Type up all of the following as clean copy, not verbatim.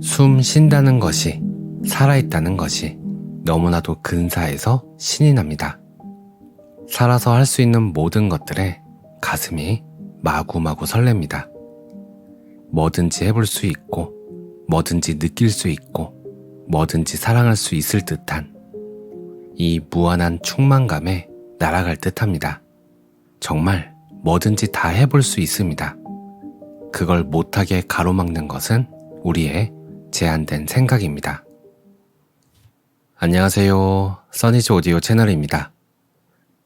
숨 쉰다는 것이, 살아있다는 것이 너무나도 근사해서 신이 납니다. 살아서 할 수 있는 모든 것들에 가슴이 마구마구 설렙니다. 뭐든지 해볼 수 있고, 뭐든지 느낄 수 있고, 뭐든지 사랑할 수 있을 듯한 이 무한한 충만감에 날아갈 듯합니다. 정말 뭐든지 다 해볼 수 있습니다. 그걸 못하게 가로막는 것은 우리의 제한된 생각입니다. 안녕하세요. 써니즈 오디오 채널입니다.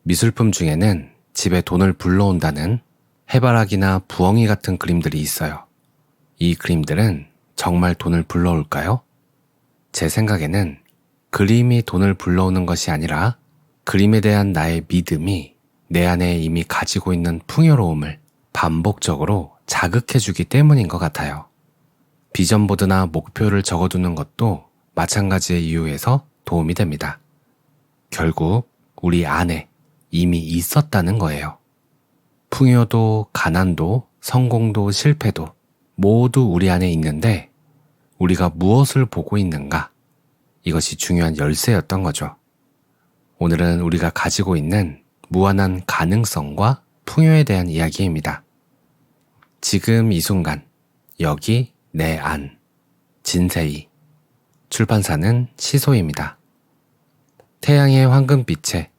미술품 중에는 집에 돈을 불러온다는 해바라기나 부엉이 같은 그림들이 있어요. 이 그림들은 정말 돈을 불러올까요? 제 생각에는 그림이 돈을 불러오는 것이 아니라 그림에 대한 나의 믿음이 내 안에 이미 가지고 있는 풍요로움을 반복적으로 자극해주기 때문인 것 같아요. 비전보드나 목표를 적어두는 것도 마찬가지의 이유에서 도움이 됩니다. 결국 우리 안에 이미 있었다는 거예요. 풍요도 가난도 성공도 실패도 모두 우리 안에 있는데 우리가 무엇을 보고 있는가? 이것이 중요한 열쇠였던 거죠. 오늘은 우리가 가지고 있는 무한한 가능성과 풍요에 대한 이야기입니다. 지금 이 순간, 여기 내 안, 진세이. 출판사는 시소입니다. 태양의 황금빛에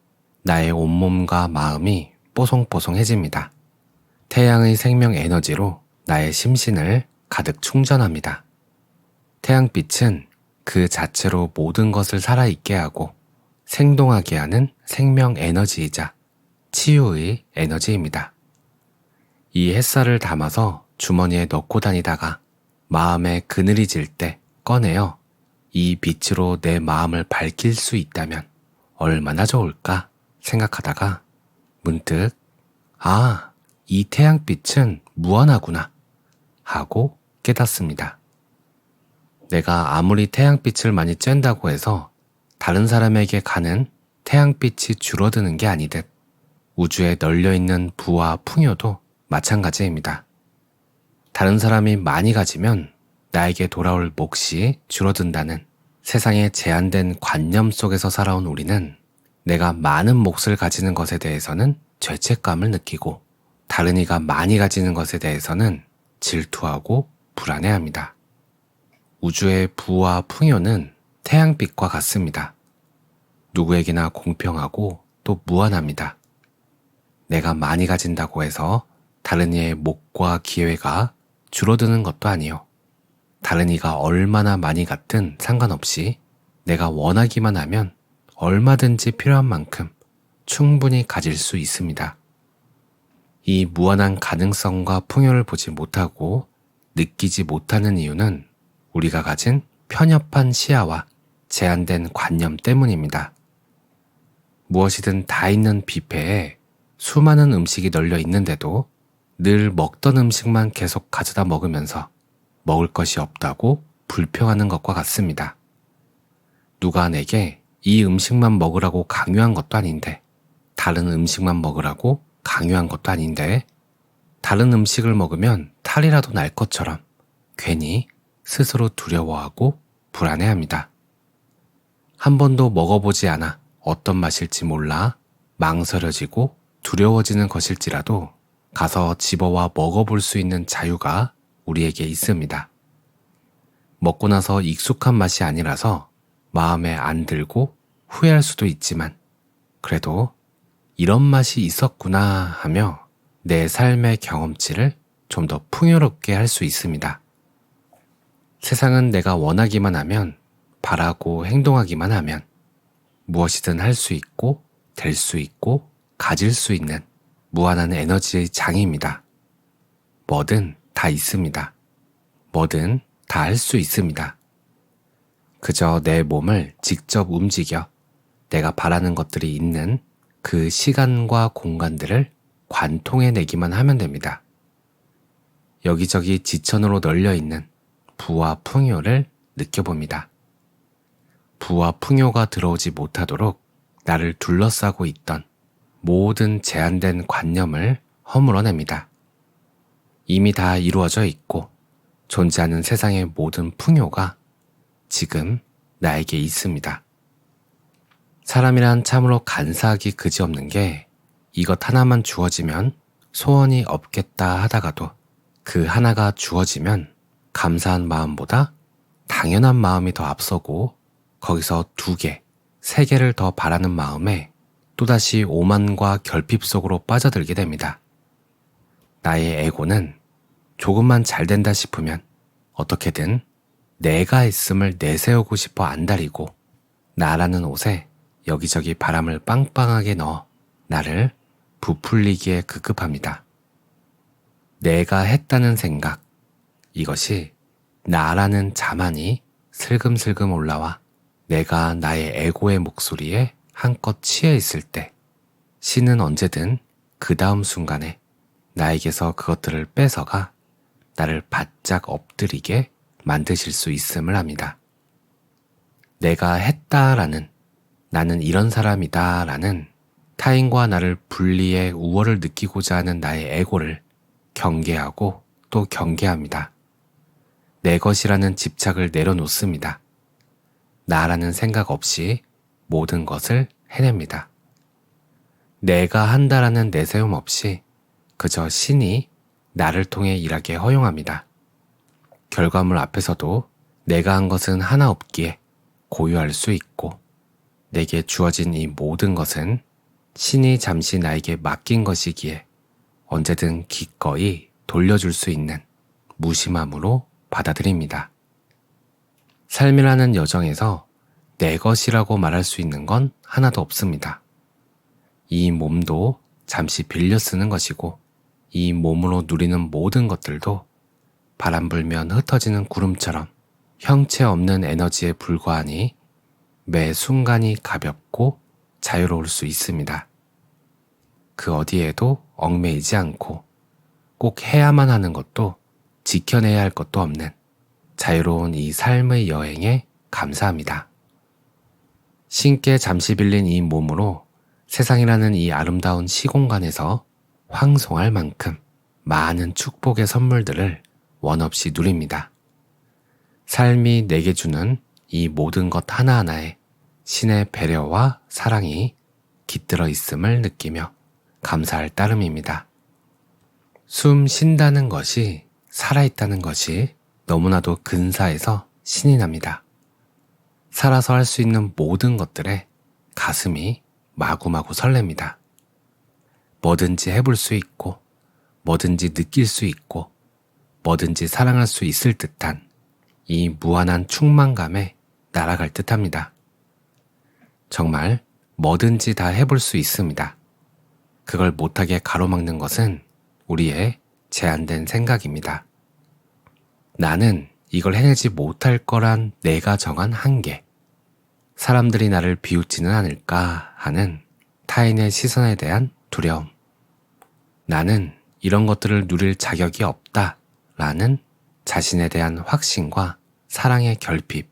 나의 온몸과 마음이 뽀송뽀송해집니다. 태양의 생명 에너지로 나의 심신을 가득 충전합니다. 태양빛은 그 자체로 모든 것을 살아있게 하고 생동하게 하는 생명 에너지이자 치유의 에너지입니다. 이 햇살을 담아서 주머니에 넣고 다니다가 마음에 그늘이 질 때 꺼내어 이 빛으로 내 마음을 밝힐 수 있다면 얼마나 좋을까 생각하다가 문득 이 태양빛은 무한하구나 하고 깨닫습니다. 내가 아무리 태양빛을 많이 쬐다고 해서 다른 사람에게 가는 태양빛이 줄어드는 게 아니듯 우주에 널려있는 부와 풍요도 마찬가지입니다. 다른 사람이 많이 가지면 나에게 돌아올 몫이 줄어든다는 세상의 제한된 관념 속에서 살아온 우리는 내가 많은 몫을 가지는 것에 대해서는 죄책감을 느끼고 다른 이가 많이 가지는 것에 대해서는 질투하고 불안해합니다. 우주의 부와 풍요는 태양빛과 같습니다. 누구에게나 공평하고 또 무한합니다. 내가 많이 가진다고 해서 다른 이의 몫과 기회가 줄어드는 것도 아니요. 다른 이가 얼마나 많이 갖든 상관없이 내가 원하기만 하면 얼마든지 필요한 만큼 충분히 가질 수 있습니다. 이 무한한 가능성과 풍요를 보지 못하고 느끼지 못하는 이유는 우리가 가진 편협한 시야와 제한된 관념 때문입니다. 무엇이든 다 있는 뷔페에 수많은 음식이 널려 있는데도 늘 먹던 음식만 계속 가져다 먹으면서 먹을 것이 없다고 불평하는 것과 같습니다. 누가 내게 이 음식만 먹으라고 강요한 것도 아닌데, 다른 음식만 먹으라고 강요한 것도 아닌데, 다른 음식을 먹으면 탈이라도 날 것처럼 괜히 스스로 두려워하고 불안해합니다. 한 번도 먹어보지 않아 어떤 맛일지 몰라 망설여지고 두려워지는 것일지라도 가서 집어와 먹어볼 수 있는 자유가 우리에게 있습니다. 먹고 나서 익숙한 맛이 아니라서 마음에 안 들고 후회할 수도 있지만 그래도 이런 맛이 있었구나 하며 내 삶의 경험치를 좀 더 풍요롭게 할 수 있습니다. 세상은 내가 원하기만 하면, 바라고 행동하기만 하면 무엇이든 할 수 있고 될 수 있고 가질 수 있는 무한한 에너지의 장입니다. 뭐든 다 있습니다. 뭐든 다 할 수 있습니다. 그저 내 몸을 직접 움직여 내가 바라는 것들이 있는 그 시간과 공간들을 관통해내기만 하면 됩니다. 여기저기 지천으로 널려있는 부와 풍요를 느껴봅니다. 부와 풍요가 들어오지 못하도록 나를 둘러싸고 있던 모든 제한된 관념을 허물어냅니다. 이미 다 이루어져 있고 존재하는 세상의 모든 풍요가 지금 나에게 있습니다. 사람이란 참으로 간사하기 그지없는 게 이것 하나만 주어지면 소원이 없겠다 하다가도 그 하나가 주어지면 감사한 마음보다 당연한 마음이 더 앞서고 거기서 2개, 3개를 더 바라는 마음에 또다시 오만과 결핍 속으로 빠져들게 됩니다. 나의 에고는 조금만 잘 된다 싶으면 어떻게든 내가 있음을 내세우고 싶어 안달이고 나라는 옷에 여기저기 바람을 빵빵하게 넣어 나를 부풀리기에 급급합니다. 내가 했다는 생각, 이것이 나라는 자만이 슬금슬금 올라와 내가 나의 에고의 목소리에 한껏 취해 있을 때 신은 언제든 그 다음 순간에 나에게서 그것들을 뺏어가 나를 바짝 엎드리게 만드실 수 있음을 합니다. 내가 했다라는, 나는 이런 사람이다라는 타인과 나를 분리해 우월을 느끼고자 하는 나의 에고를 경계하고 또 경계합니다. 내 것이라는 집착을 내려놓습니다. 나라는 생각 없이 모든 것을 해냅니다. 내가 한다라는 내세움 없이 그저 신이 나를 통해 일하게 허용합니다. 결과물 앞에서도 내가 한 것은 하나 없기에 고유할 수 있고 내게 주어진 이 모든 것은 신이 잠시 나에게 맡긴 것이기에 언제든 기꺼이 돌려줄 수 있는 무심함으로 받아들입니다. 삶이라는 여정에서 내 것이라고 말할 수 있는 건 하나도 없습니다. 이 몸도 잠시 빌려 쓰는 것이고 이 몸으로 누리는 모든 것들도 바람 불면 흩어지는 구름처럼 형체 없는 에너지에 불과하니 매 순간이 가볍고 자유로울 수 있습니다. 그 어디에도 얽매이지 않고 꼭 해야만 하는 것도 지켜내야 할 것도 없는 자유로운 이 삶의 여행에 감사합니다. 신께 잠시 빌린 이 몸으로 세상이라는 이 아름다운 시공간에서 황송할 만큼 많은 축복의 선물들을 원없이 누립니다. 삶이 내게 주는 이 모든 것 하나하나에 신의 배려와 사랑이 깃들어 있음을 느끼며 감사할 따름입니다. 숨 쉰다는 것이, 살아있다는 것이 너무나도 근사해서 신이 납니다. 살아서 할 수 있는 모든 것들에 가슴이 마구마구 설렙니다. 뭐든지 해볼 수 있고, 뭐든지 느낄 수 있고, 뭐든지 사랑할 수 있을 듯한 이 무한한 충만감에 날아갈 듯합니다. 정말 뭐든지 다 해볼 수 있습니다. 그걸 못하게 가로막는 것은 우리의 제한된 생각입니다. 나는 이걸 해내지 못할 거란 내가 정한 한계. 사람들이 나를 비웃지는 않을까 하는 타인의 시선에 대한 두려움. 나는 이런 것들을 누릴 자격이 없다 라는 자신에 대한 확신과 사랑의 결핍.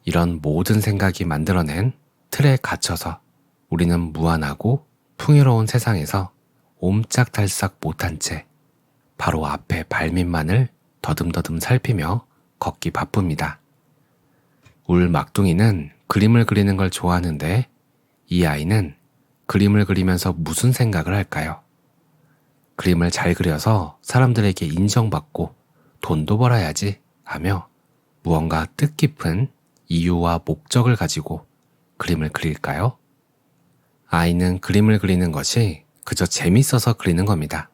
이런 모든 생각이 만들어낸 틀에 갇혀서 우리는 무한하고 풍요로운 세상에서 옴짝달싹 못한 채 바로 앞에 발밑만을 더듬더듬 살피며 걷기 바쁩니다. 울 막둥이는 그림을 그리는 걸 좋아하는데 이 아이는 그림을 그리면서 무슨 생각을 할까요? 그림을 잘 그려서 사람들에게 인정받고 돈도 벌어야지 하며 무언가 뜻깊은 이유와 목적을 가지고 그림을 그릴까요? 아이는 그림을 그리는 것이 그저 재밌어서 그리는 겁니다.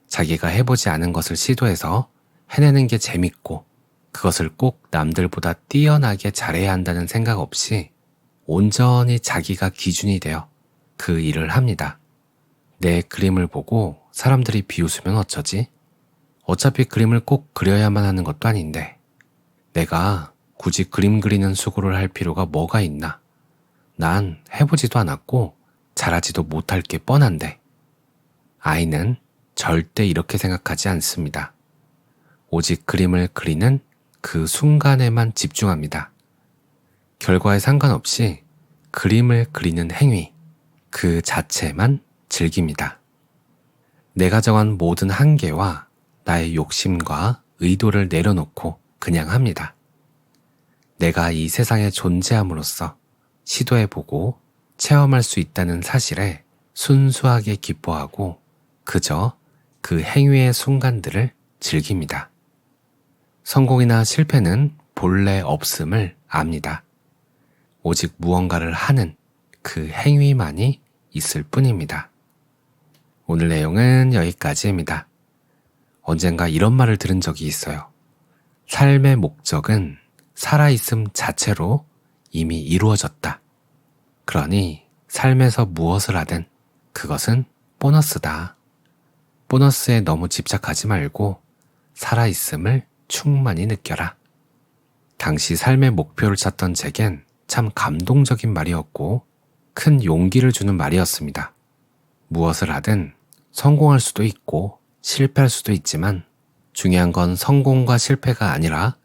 자기가 해보지 않은 것을 시도해서 해내는 게 재밌고 그것을 꼭 남들보다 뛰어나게 잘해야 한다는 생각 없이 온전히 자기가 기준이 되어 그 일을 합니다. 내 그림을 보고 사람들이 비웃으면 어쩌지? 어차피 그림을 꼭 그려야만 하는 것도 아닌데 내가 굳이 그림 그리는 수고를 할 필요가 뭐가 있나? 난 해보지도 않았고 잘하지도 못할 게 뻔한데. 아이는 절대 이렇게 생각하지 않습니다. 오직 그림을 그리는 그 순간에만 집중합니다. 결과에 상관없이 그림을 그리는 행위, 그 자체만 즐깁니다. 내가 정한 모든 한계와 나의 욕심과 의도를 내려놓고 그냥 합니다. 내가 이 세상에 존재함으로써 시도해보고 체험할 수 있다는 사실에 순수하게 기뻐하고 그저 그 행위의 순간들을 즐깁니다. 성공이나 실패는 본래 없음을 압니다. 오직 무언가를 하는 그 행위만이 있을 뿐입니다. 오늘 내용은 여기까지입니다. 언젠가 이런 말을 들은 적이 있어요. 삶의 목적은 살아있음 자체로 이미 이루어졌다. 그러니 삶에서 무엇을 하든 그것은 보너스다. 보너스에 너무 집착하지 말고 살아있음을 충만히 느껴라. 당시 삶의 목표를 찾던 제겐 참 감동적인 말이었고 큰 용기를 주는 말이었습니다. 무엇을 하든 성공할 수도 있고 실패할 수도 있지만 중요한 건 성공과 실패가 아니라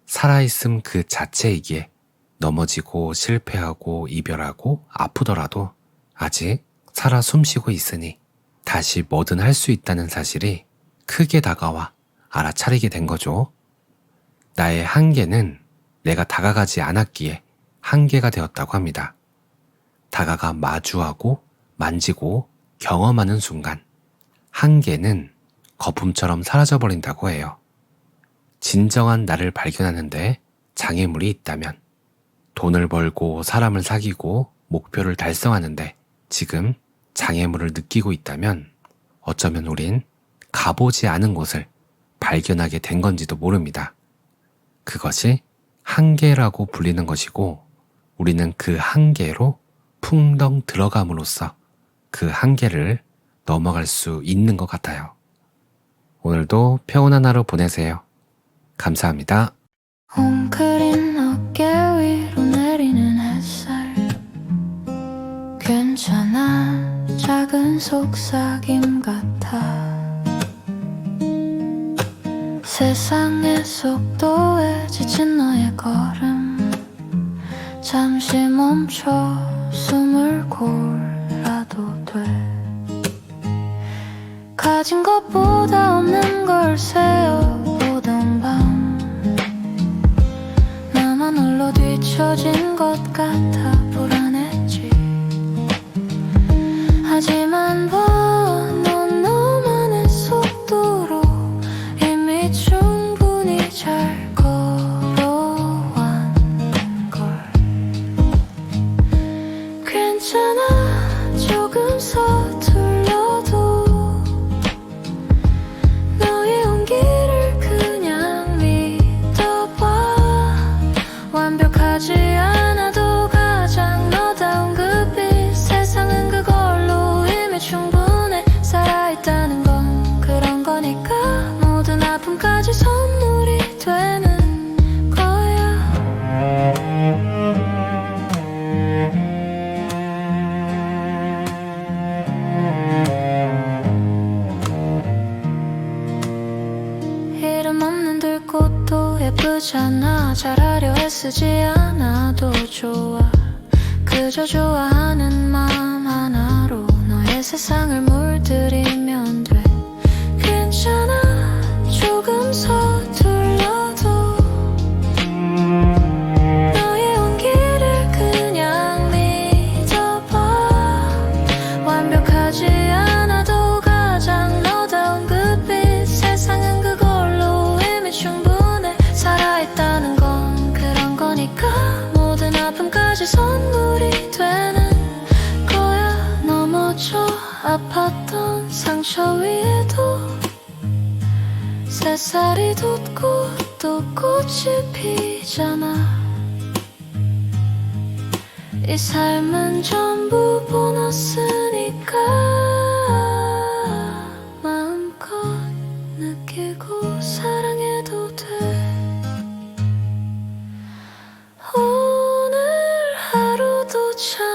살아있음 그 자체이기에 넘어지고 실패하고 이별하고 아프더라도 아직 살아 숨쉬고 있으니 다시 뭐든 할 수 있다는 사실이 크게 다가와 알아차리게 된 거죠. 나의 한계는 내가 다가가지 않았기에 한계가 되었다고 합니다. 다가가 마주하고 만지고 경험하는 순간 한계는 거품처럼 사라져버린다고 해요. 진정한 나를 발견하는데 장애물이 있다면 돈을 벌고 사람을 사귀고 목표를 달성하는데 지금 장애물을 느끼고 있다면 어쩌면 우린 가보지 않은 곳을 발견하게 된 건지도 모릅니다. 그것이 한계라고 불리는 것이고 우리는 그 한계로 풍덩 들어감으로써 그 한계를 넘어갈 수 있는 것 같아요. 오늘도 평온한 하루 보내세요. 감사합니다. 웅크린 어깨 위로 내리는 햇살 괜찮아 작은 속삭임 같아 세상의 속도에 지친 너의 걸음 잠시 멈춰 숨을 골라도 돼 가진 것보다 없는 걸 세어보던 밤 나만 홀로 뒤처진 것 같아 불안했지 하지만 넌 너만의 속도로 이미 충분히 잘 걸어왔걸 괜찮아 조금 서툴러도 너의 온기를 그냥 믿어봐 완벽하지 않아도 가장 너다운 그 빛 세상은 그걸로 이미 충분해 살아있다는 건 그런 거니까 모든 아픔까지 선물이 되는 거야 이름 없는 들꽃도 예쁘잖아 잘하려 애쓰지 않아도 좋아 그저 좋아하는 마음 하나로 너의 세상을 물들이면 돼 괜찮아 조금 서툴러도 너의 온기를 그냥 믿어봐 완벽하지 않아도 가장 너다운 그 빛 세상은 그걸로 이미 충분해 살아있다는 건 그런 거니까 모든 아픔까지 선물이 되는 거야 넘어져 아팠던 상처 위에도 새살이 돋고 또 꽃이 피잖아 이 삶은 전부 보너스니까 마음껏 느끼고 사랑해도 돼 오늘 하루도 참